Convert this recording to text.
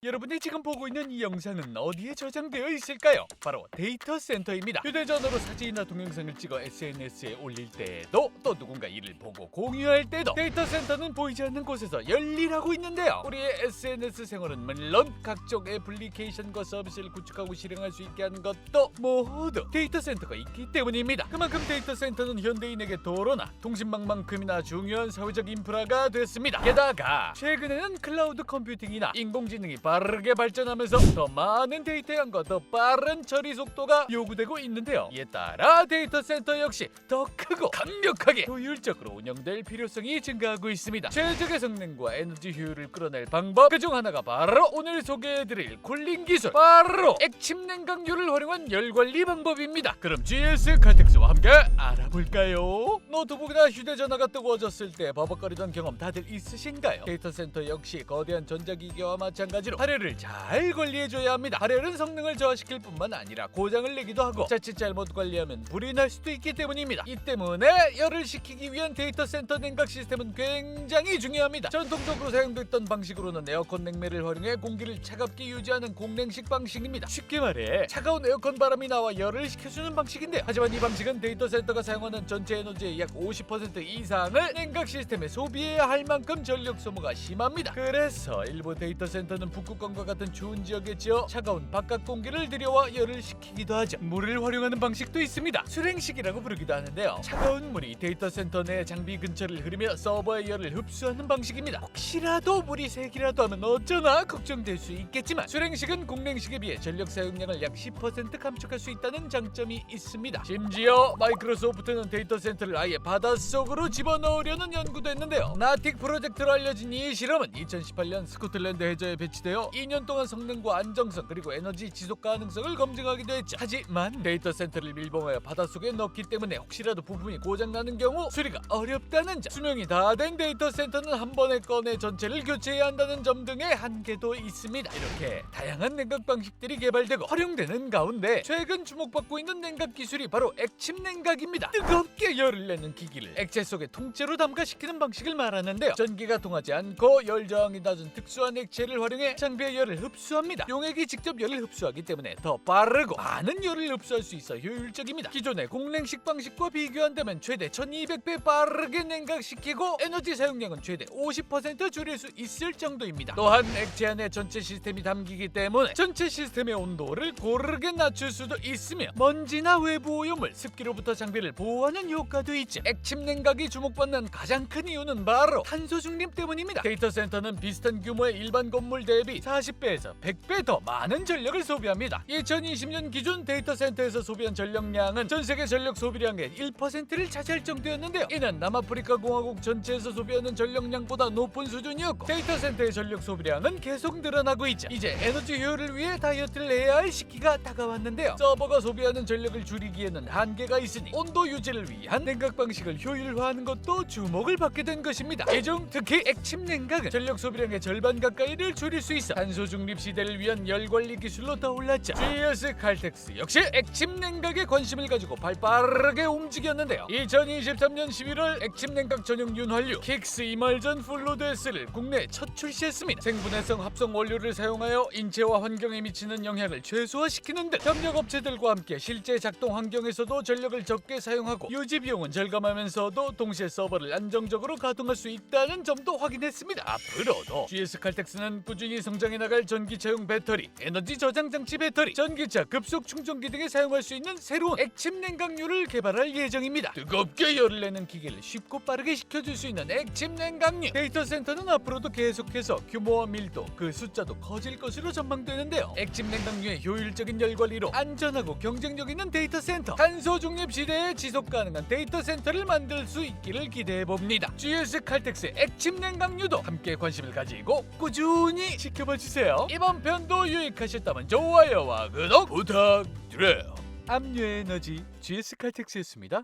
여러분이 지금 보고 있는 이 영상은 어디에 저장되어 있을까요? 바로 데이터 센터입니다. 휴대전화로 사진이나 동영상을 찍어 SNS에 올릴 때에도 또 누군가 이를 보고 공유할 때도 데이터 센터는 보이지 않는 곳에서 열일하고 있는데요. 우리의 SNS 생활은 물론 각종 애플리케이션과 서비스를 구축하고 실행할 수 있게 하는 것도 모두 데이터 센터가 있기 때문입니다. 그만큼 데이터 센터는 현대인에게 도로나 통신망만큼이나 중요한 사회적 인프라가 됐습니다. 게다가 최근에는 클라우드 컴퓨팅이나 인공지능이 빠르게 발전하면서 더 많은 데이터 양과 더 빠른 처리 속도가 요구되고 있는데요. 이에 따라 데이터 센터 역시 더 크고 강력하게 효율적으로 운영될 필요성이 증가하고 있습니다. 최적의 성능과 에너지 효율을 끌어낼 방법, 그중 하나가 바로 오늘 소개해드릴 쿨링 기술, 바로 액침 냉각유를 활용한 열 관리 방법입니다. 그럼 GS 칼텍스와 함께 알아볼까요? 노트북이나 휴대전화가 뜨거워졌을 때 버벅거리던 경험 다들 있으신가요? 데이터 센터 역시 거대한 전자기기와 마찬가지로 발열을 잘 관리해줘야 합니다. 발열은 성능을 저하시킬 뿐만 아니라 고장을 내기도 하고 자칫 잘못 관리하면 불이 날 수도 있기 때문입니다. 이 때문에 열을 식히기 위한 데이터 센터 냉각 시스템은 굉장히 중요합니다. 전통적으로 사용됐던 방식으로는 에어컨 냉매를 활용해 공기를 차갑게 유지하는 공냉식 방식입니다. 쉽게 말해 차가운 에어컨 바람이 나와 열을 식혀주는 방식인데요. 하지만 이 방식은 데이터 센터가 사용하는 전체 에너지의 약 50% 이상을 냉각 시스템에 소비해야 할 만큼 전력 소모가 심합니다. 그래서 일부 데이터 센터는 북극권과 같은 추운 지역에 지어 차가운 바깥 공기를 들여와 열을 식히기도 하죠. 물을 활용하는 방식도 있습니다. 수랭식이라고 부르기도 하는데요. 차가운 물이 데이터 센터 내 장비 근처를 흐르며 서버의 열을 흡수하는 방식입니다. 혹시라도 물이 새기라도 하면 어쩌나 걱정될 수 있겠지만 수랭식은 공냉식에 비해 전력 사용량을 약 10% 감축할 수 있다는 장점이 있습니다. 심지어 마이크로소프트는 데이터 센터를 아예 바닷속으로 집어넣으려는 연구도 했는데요. 나틱 프로젝트로 알려진 이 실험은 2018년 스코틀랜드 해저에 배치되어 2년 동안 성능과 안정성 그리고 에너지 지속 가능성을 검증하기도 했죠. 하지만 데이터 센터를 밀봉하여 바닷속에 넣기 때문에 혹시라도 부품이 고장나는 경우 수리가 어렵다는 점, 수명이 다 된 데이터 센터는 한 번에 꺼내 전체를 교체해야 한다는 점 등의 한계도 있습니다. 이렇게 다양한 냉각 방식들이 개발되고 활용되는 가운데 최근 주목받고 있는 냉각 기술이 바로 액침 냉각입니다. 뜨겁게 열을 내는 기기를 액체 속에 통째로 담가시키는 방식을 말하는데요. 전기가 통하지 않고 열 저항이 낮은 특수한 액체를 활용해 장비의 열을 흡수합니다. 용액이 직접 열을 흡수하기 때문에 더 빠르고 많은 열을 흡수할 수 있어 효율적입니다. 기존의 공냉식 방식과 비교한다면 최대 1200배 빠르게 냉각시키고 에너지 사용량은 최대 50% 줄일 수 있을 정도입니다. 또한 액체 안에 전체 시스템이 담기기 때문에 전체 시스템의 온도를 고르게 낮출 수도 있으며 먼지나 외부 오염물, 습기로부터 장비를 보호하는 효과도 있죠. 액침 냉각이 주목받는 가장 큰 이유는 바로 탄소 중립 때문입니다. 데이터 센터는 비슷한 규모의 일반 건물 대비 40배에서 100배 더 많은 전력을 소비합니다. 2020년 기준 데이터 센터에서 소비한 전력량은 전 세계 전력 소비량의 1%를 차지할 정도였는데요. 이는 남아프리카 공화국 전체에서 소비하는 전력량보다 높은 수준이었고 데이터 센터의 전력 소비량은 계속 늘어나고 있죠. 이제 에너지 효율을 위해 다이어트를 해야 할 시기가 다가왔는데요. 서버가 소비하는 전력을 줄이기에는 한계가 있으니 온도 유지를 위한 냉각 방식을 효율화하는 것도 주목을 받게 된 것입니다. 이 중 특히 액침 냉각은 전력 소비량의 절반 가까이를 줄일 수 있어 탄소 중립 시대를 위한 열 관리 기술로 떠올랐죠. GS 칼텍스 역시 액침 냉각에 관심을 가지고 발빠르게 움직였는데요. 2023년 11월 액침 냉각 전용 윤활유 킥스 이멀전 플루드S를 국내에 첫 출시했습니다. 생분해성 합성 원료를 사용하여 인체와 환경에 미치는 영향을 최소화시키는 듯 협력 업체들과 함께 실제 작동 환경에서도 전력을 적게 사용하고 유지 비용은 절감하면서도 동시에 서버를 안정적으로 가동할 수 있다는 점도 확인했습니다. 앞으로도 GS 칼텍스는 꾸준히 성장해 나갈 전기차용 배터리, 에너지 저장 장치 배터리, 전기차 급속 충전기 등에 사용할 수 있는 새로운 액침 냉각유를 개발할 예정입니다. 뜨겁게 열을 내는 기계를 쉽고 빠르게 식혀줄 수 있는 액침 냉각유. 데이터 센터는 앞으로도 계속해서 규모와 밀도, 그 숫자도 커질 것으로 전망되는데요. 액침 냉각유의 효율적인 열 관리로 안전하고 경쟁력 있는 데이터 센터, 탄소 중립 시대에 지속 가능한 데이터 센터를 만들 수 있기를 기대해 봅니다. GS 칼텍스의 액침 냉각유도 함께 관심을 가지고 꾸준히 지켜봐 주세요. 이번 편도 유익하셨다면 좋아요와 구독 부탁드려요. 압류 에너지 GS 칼텍스였습니다.